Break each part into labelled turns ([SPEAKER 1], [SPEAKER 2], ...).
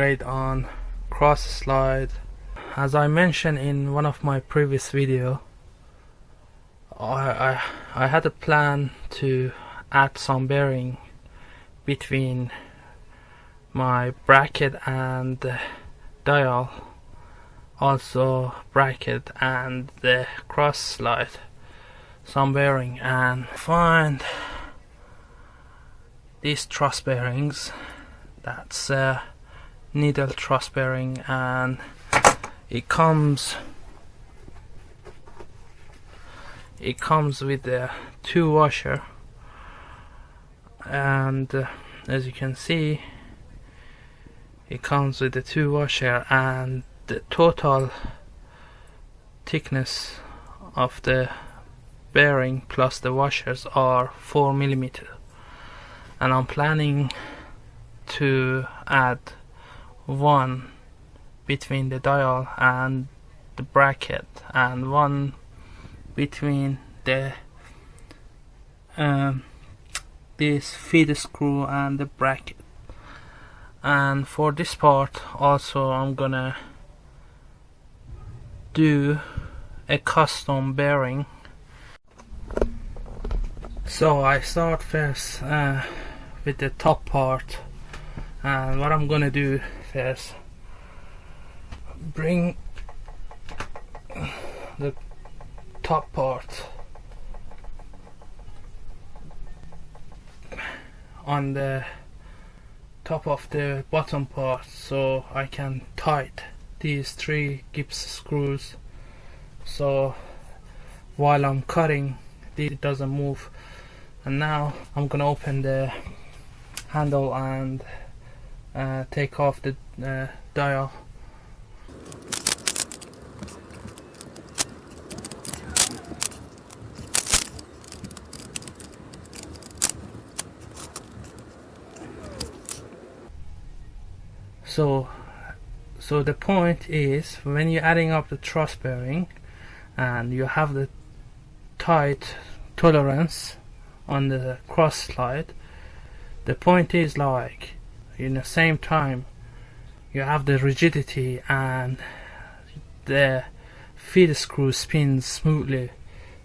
[SPEAKER 1] concentrate on cross slide. As I mentioned in one of my previous video, I had a plan to add some bearing between my bracket and the dial, also bracket and the cross slide, some bearing, and find these truss bearings. That's needle truss bearing, and it comes with the 2 washer, and as you can see, it comes with the 2 washer, and the total thickness of the bearing plus the washers are 4 millimeter, and I'm planning to add one between the dial and the bracket, and one between the this feed screw and the bracket. And for this part also I'm gonna do a custom bearing. So I start first with the top part, and what I'm gonna do first, bring the top part on the top of the bottom part, so I can tight these 3 Gibbs screws, so while I'm cutting it doesn't move. And now I'm gonna open the handle and take off the dial. So the point is, when you're adding up the truss bearing and you have the tight tolerance on the cross slide, the point is, like, in the same time you have the rigidity and the feed screw spins smoothly.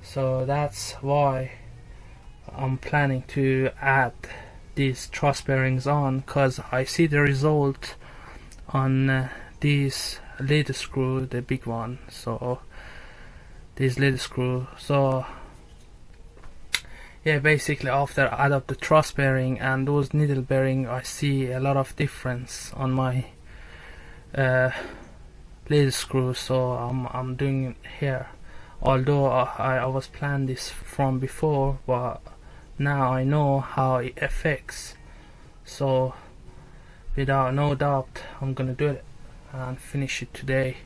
[SPEAKER 1] So that's why I'm planning to add these truss bearings on, because I see the result on these lead screw, the big one, so this lead screw. So yeah, basically after I add up the truss bearing and those needle bearing, I see a lot of difference on my lead screw. So I'm doing it here, although I was planned this from before, but now I know how it affects. So without no doubt I'm gonna do it and finish it today.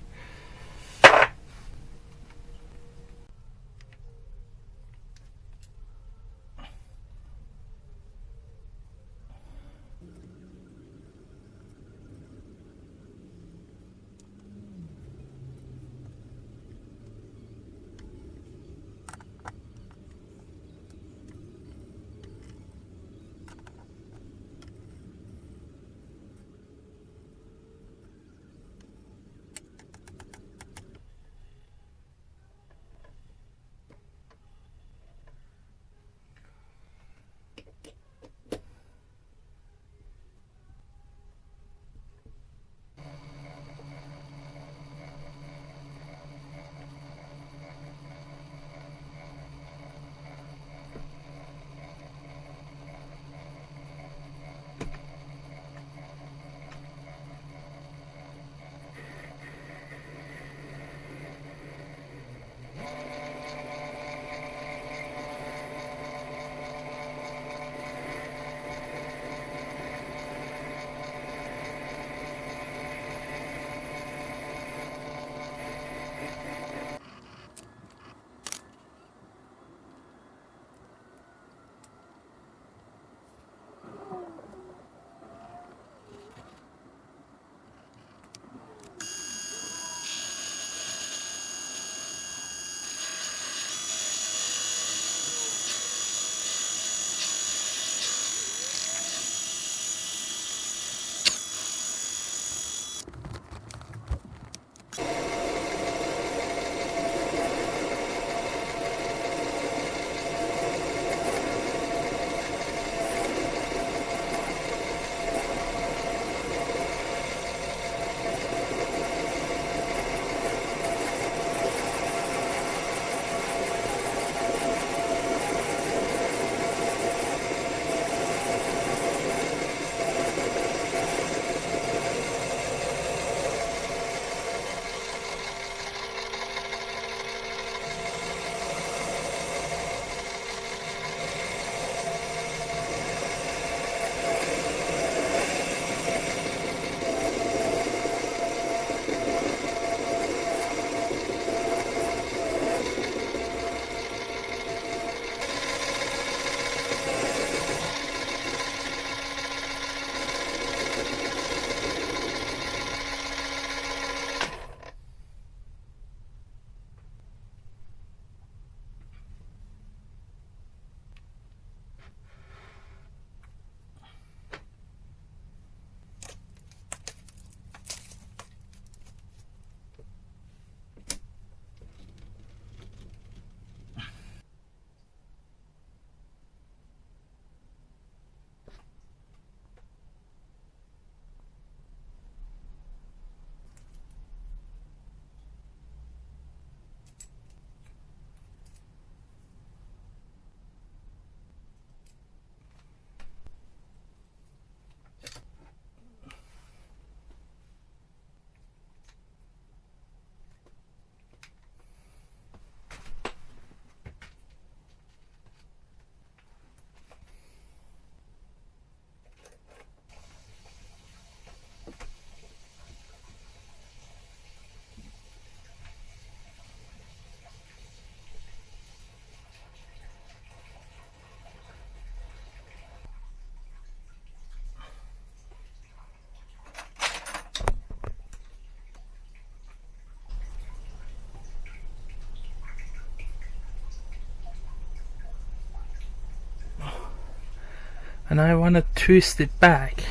[SPEAKER 1] and I want to twist it back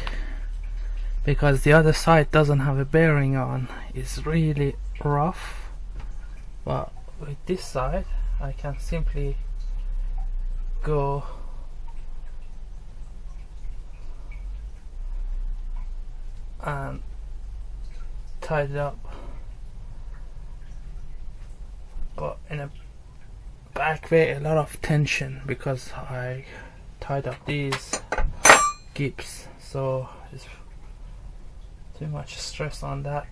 [SPEAKER 1] because the other side doesn't have a bearing on. It's really rough, but with this side I can simply go and tie it up, but in a back way a lot of tension because I tied up these gips, so it's too much stress on that.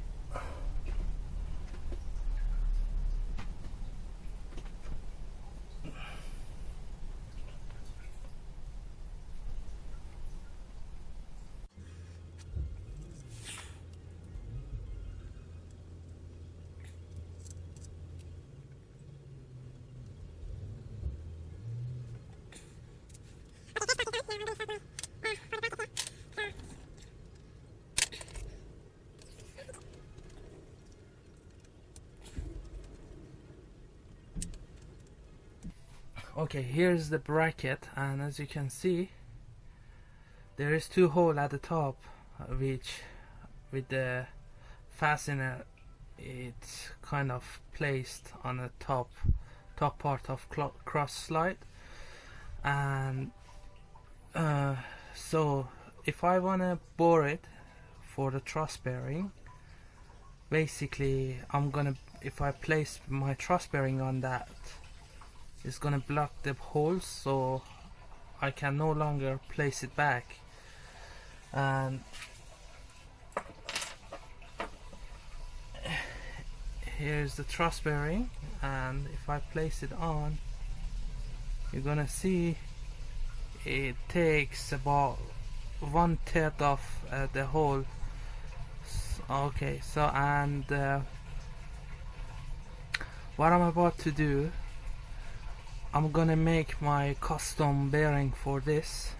[SPEAKER 1] Okay, here's the bracket, and as you can see there is two holes at the top, which with the fastener it's kind of placed on the top part of cross slide. And so if I want to bore it for the truss bearing, basically if I place my truss bearing on that, it's gonna block the holes, so I can no longer place it back. And here's the truss bearing, and if I place it on, you're gonna see it takes about 1/3 of the hole. Okay, so and what I'm about to do, I'm gonna make my custom bearing for this.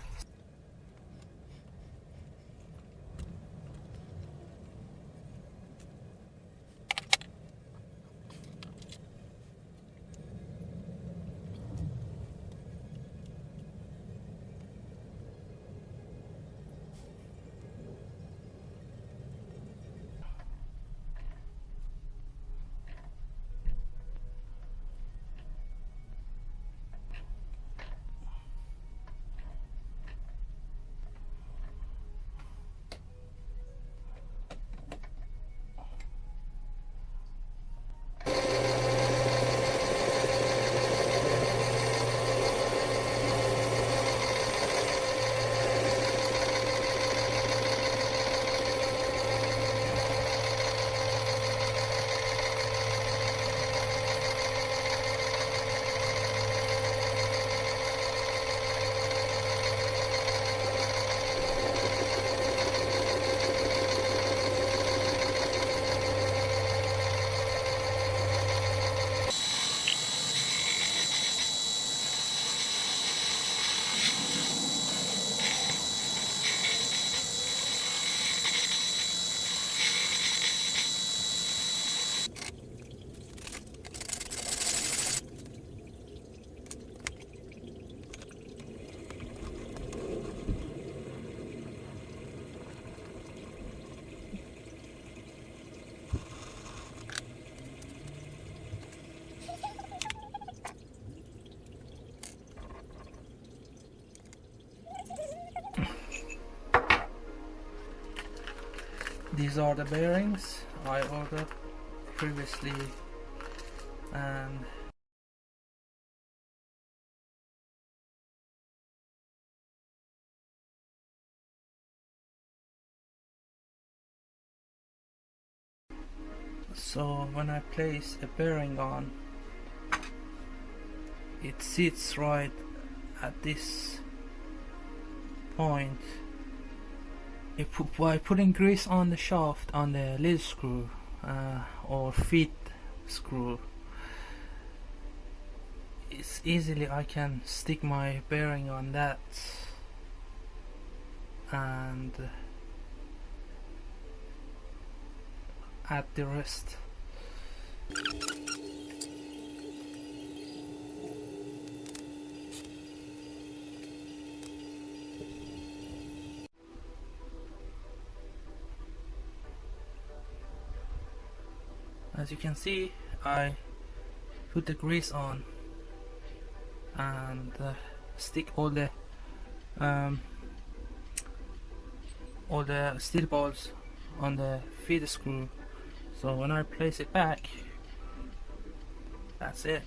[SPEAKER 1] These are the bearings I ordered previously, and so when I place a bearing on, it sits right at this point. By putting grease on the shaft, on the lead screw or feed screw, it's easily I can stick my bearing on that and add the rest. As you can see, I put the grease on and stick all the steel balls on the feed screw. So when I place it back, that's it.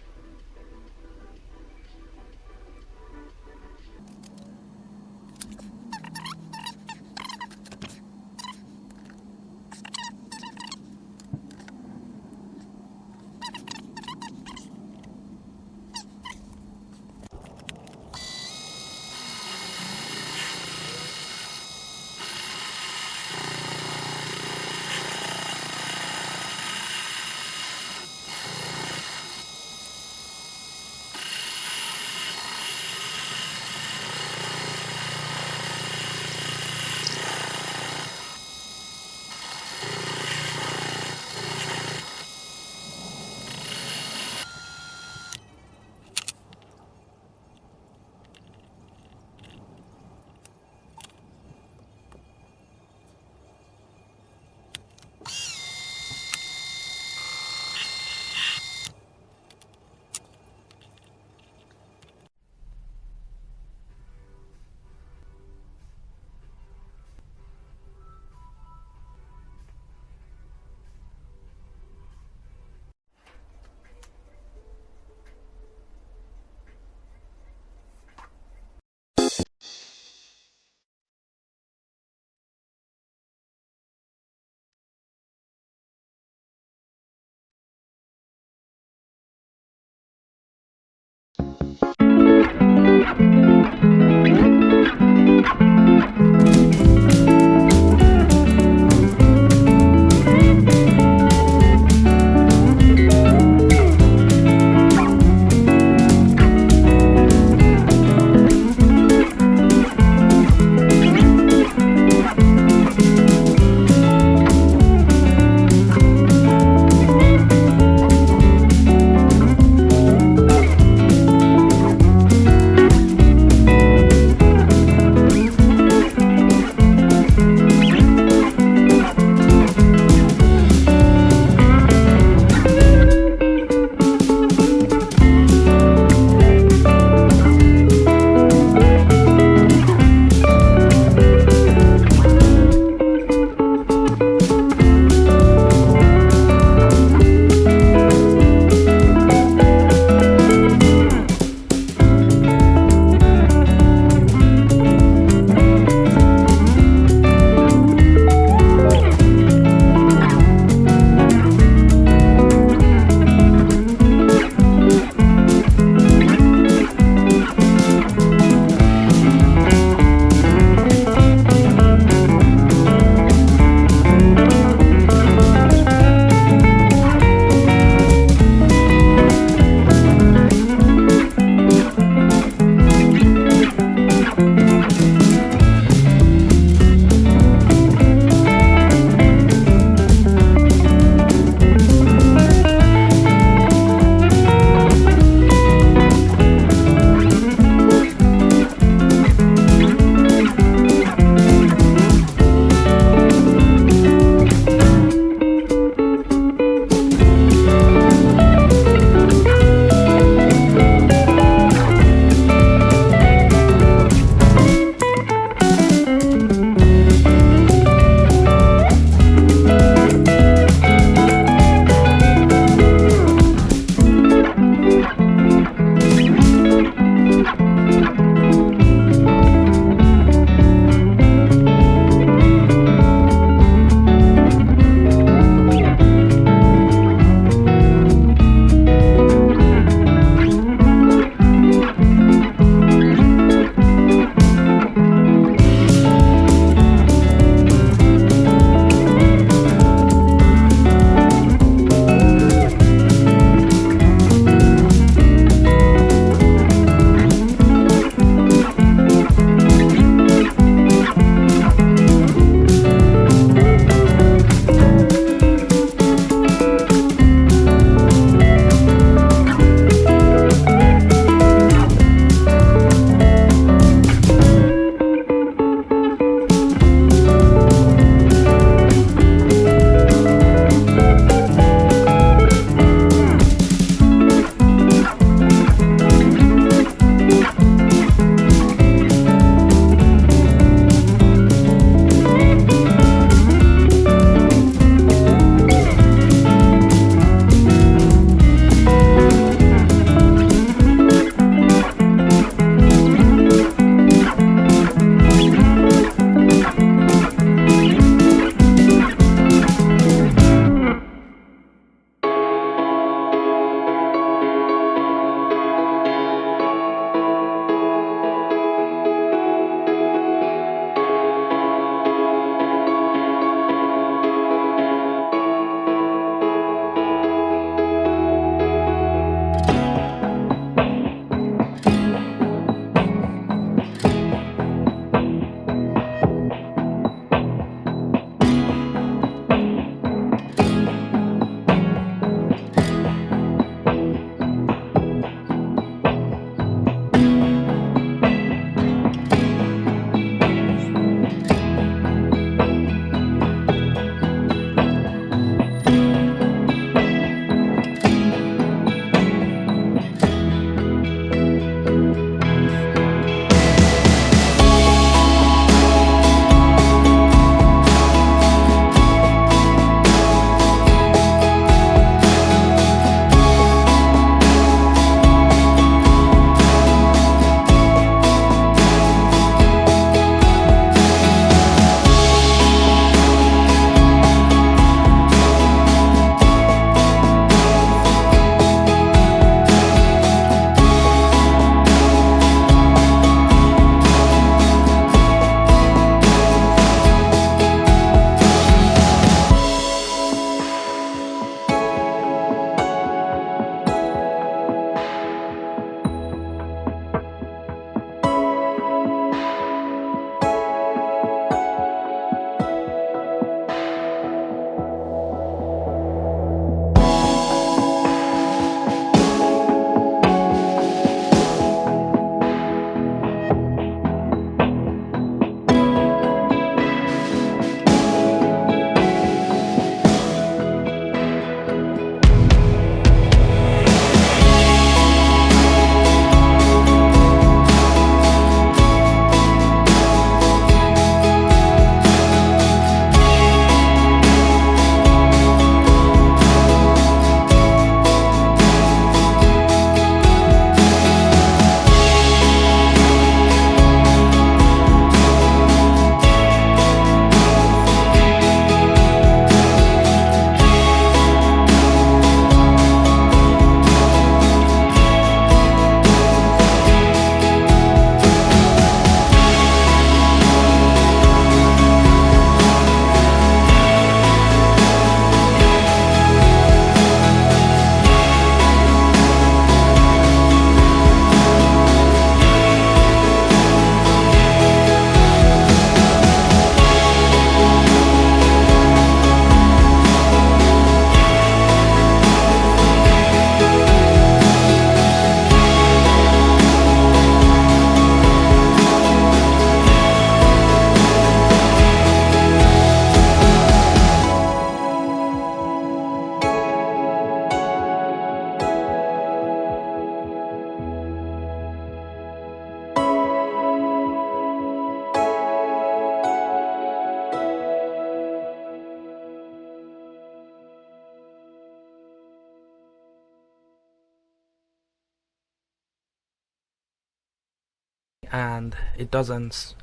[SPEAKER 1] and it doesn't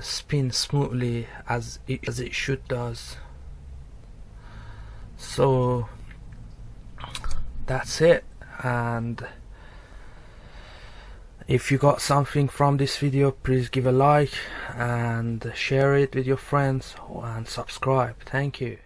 [SPEAKER 1] spin smoothly as it should does. So that's it, and if you got something from this video, please give a like and share it with your friends and subscribe. Thank you.